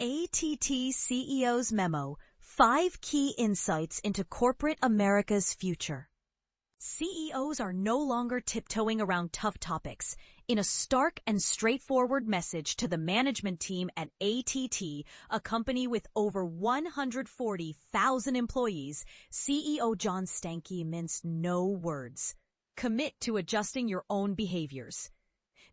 AT&T CEO's Memo, 5 Key Insights into Corporate America's Future. CEOs are no longer tiptoeing around tough topics. In a stark and straightforward message to the management team at AT&T, a company with over 140,000 employees, CEO John Stankey minced no words. Commit to adjusting your own behaviors.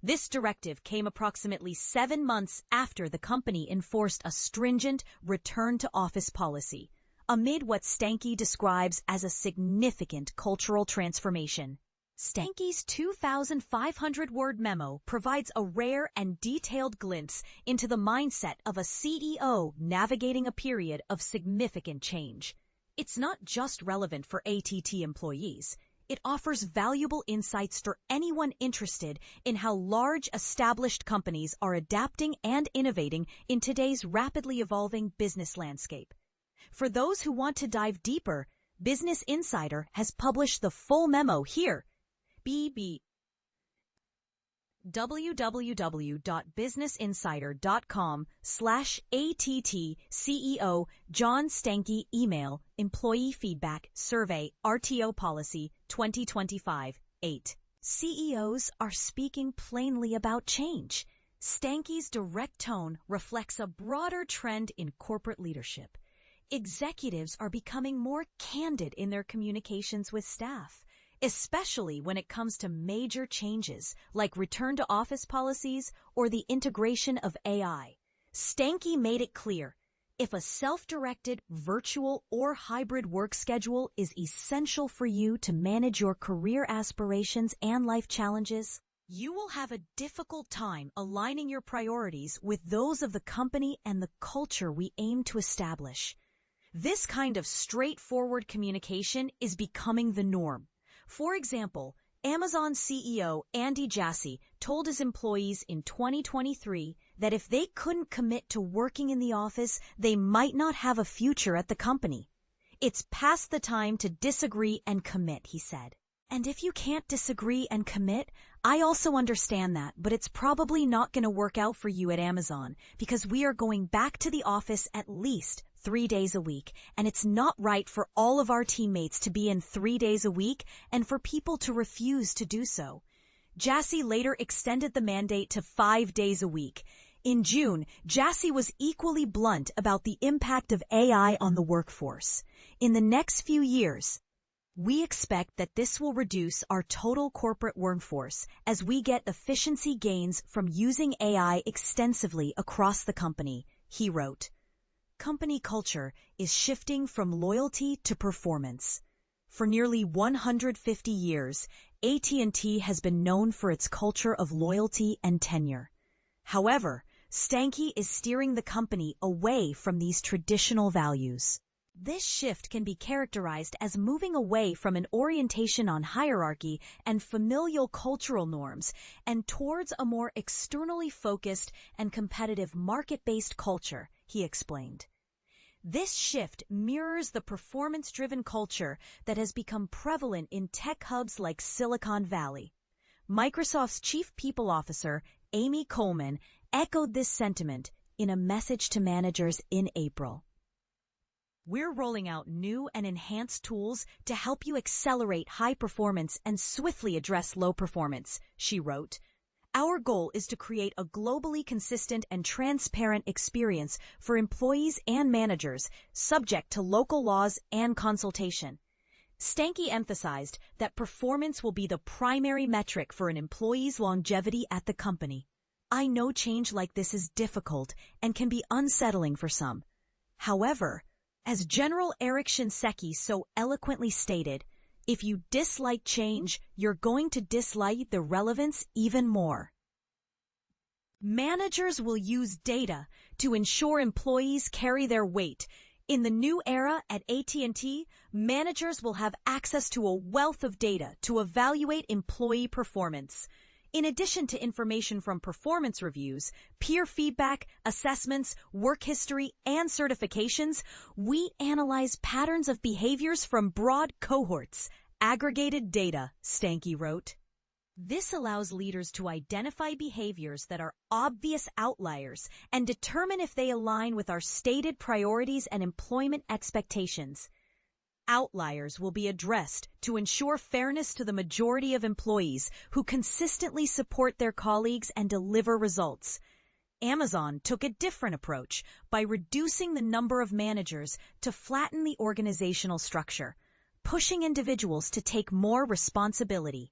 This directive came approximately 7 months after the company enforced a stringent return-to-office policy, amid what Stankey describes as a significant cultural transformation. Stankey's 2,500-word memo provides a rare and detailed glimpse into the mindset of a CEO navigating a period of significant change. It's not just relevant for AT&T employees. It offers valuable insights for anyone interested in how large established companies are adapting and innovating in today's rapidly evolving business landscape. For those who want to dive deeper, Business Insider has published the full memo here. www.businessinsider.com/ATT CEO John Stankey email employee feedback survey RTO policy 2025-8. CEOs are speaking plainly about change. Stankey's direct tone reflects a broader trend in corporate leadership. Executives are becoming more candid in their communications with staff, especially when it comes to major changes like return-to-office policies or the integration of AI. Stankey made it clear, if a self-directed, virtual, or hybrid work schedule is essential for you to manage your career aspirations and life challenges, you will have a difficult time aligning your priorities with those of the company and the culture we aim to establish. This kind of straightforward communication is becoming the norm. For example, Amazon CEO Andy Jassy told his employees in 2023 that if they couldn't commit to working in the office, they might not have a future at the company. It's past the time to disagree and commit, he said. And if you can't disagree and commit, I also understand that, but it's probably not going to work out for you at Amazon because we are going back to the office at least 3 days a week, and it's not right for all of our teammates to be in 3 days a week and for people to refuse to do so. Jassy later extended the mandate to 5 days a week. In June, Jassy was equally blunt about the impact of AI on the workforce. In the next few years, we expect that this will reduce our total corporate workforce as we get efficiency gains from using AI extensively across the company, he wrote. Company culture is shifting from loyalty to performance. For nearly 150 years, AT&T has been known for its culture of loyalty and tenure. However, Stankey is steering the company away from these traditional values. This shift can be characterized as moving away from an orientation on hierarchy and familial cultural norms and towards a more externally focused and competitive market-based culture, he explained. This shift mirrors the performance-driven culture that has become prevalent in tech hubs like Silicon Valley. Microsoft's Chief People Officer, Amy Coleman, echoed this sentiment in a message to managers in April. We're rolling out new and enhanced tools to help you accelerate high performance and swiftly address low performance, she wrote. Our goal is to create a globally consistent and transparent experience for employees and managers, subject to local laws and consultation. Stankey emphasized that performance will be the primary metric for an employee's longevity at the company. I know change like this is difficult and can be unsettling for some. However, as General Eric Shinseki so eloquently stated, if you dislike change, you're going to dislike the relevance even more. Managers will use data to ensure employees carry their weight. In the new era at AT&T, managers will have access to a wealth of data to evaluate employee performance. In addition to information from performance reviews, peer feedback, assessments, work history, and certifications, we analyze patterns of behaviors from broad cohorts, aggregated data, Stankey wrote. This allows leaders to identify behaviors that are obvious outliers and determine if they align with our stated priorities and employment expectations. Outliers will be addressed to ensure fairness to the majority of employees who consistently support their colleagues and deliver results. Amazon took a different approach by reducing the number of managers to flatten the organizational structure, pushing individuals to take more responsibility.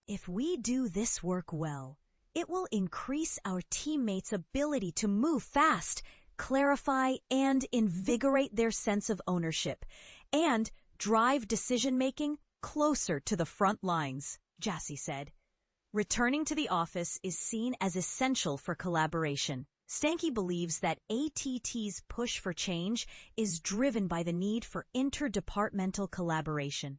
If we do this work well, it will increase our teammates' ability to move fast, clarify, and invigorate their sense of ownership, and drive decision-making closer to the front lines, Jassy said. Returning to the office is seen as essential for collaboration. Stankey believes that AT&T's push for change is driven by the need for interdepartmental collaboration.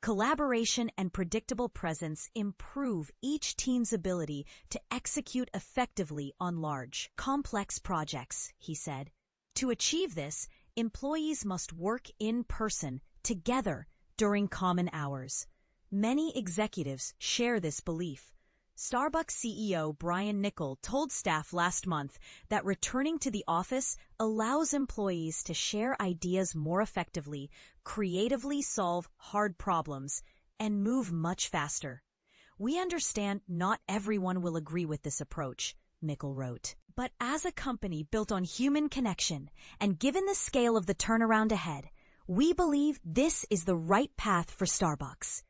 Collaboration and predictable presence improve each team's ability to execute effectively on large, complex projects, he said. To achieve this, employees must work in person, together, during common hours. Many executives share this belief. Starbucks CEO Brian Niccol told staff last month that returning to the office allows employees to share ideas more effectively, creatively solve hard problems, and move much faster. We understand not everyone will agree with this approach, Niccol wrote. But as a company built on human connection, and given the scale of the turnaround ahead, we believe this is the right path for Starbucks.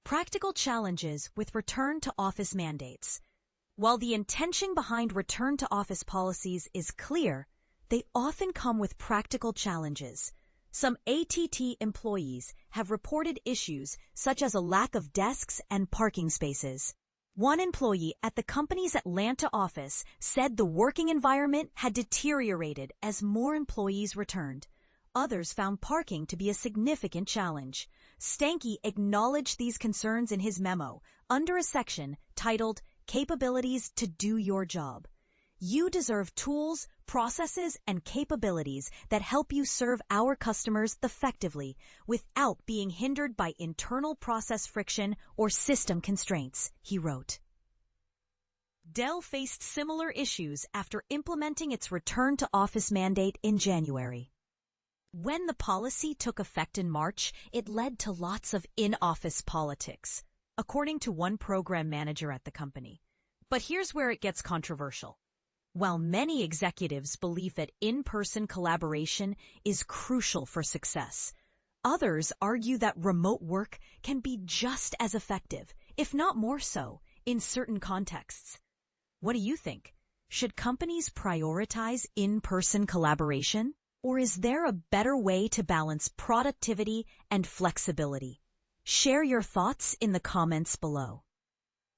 Practical challenges with return-to-office mandates. While the intention behind return-to-office policies is clear, they often come with practical challenges. Some AT&T employees have reported issues such as a lack of desks and parking spaces. One employee at the company's Atlanta office said the working environment had deteriorated as more employees returned. Others found parking to be a significant challenge. Stankey acknowledged these concerns in his memo under a section titled Capabilities to Do Your Job. You deserve tools, processes, and capabilities that help you serve our customers effectively without being hindered by internal process friction or system constraints, he wrote. Dell faced similar issues after implementing its return-to-office mandate in January. When the policy took effect in March, it led to lots of in-office politics, according to one program manager at the company. But here's where it gets controversial. While many executives believe that in-person collaboration is crucial for success, others argue that remote work can be just as effective, if not more so, in certain contexts. What do you think? Should companies prioritize in-person collaboration? Or is there a better way to balance productivity and flexibility? Share your thoughts in the comments below.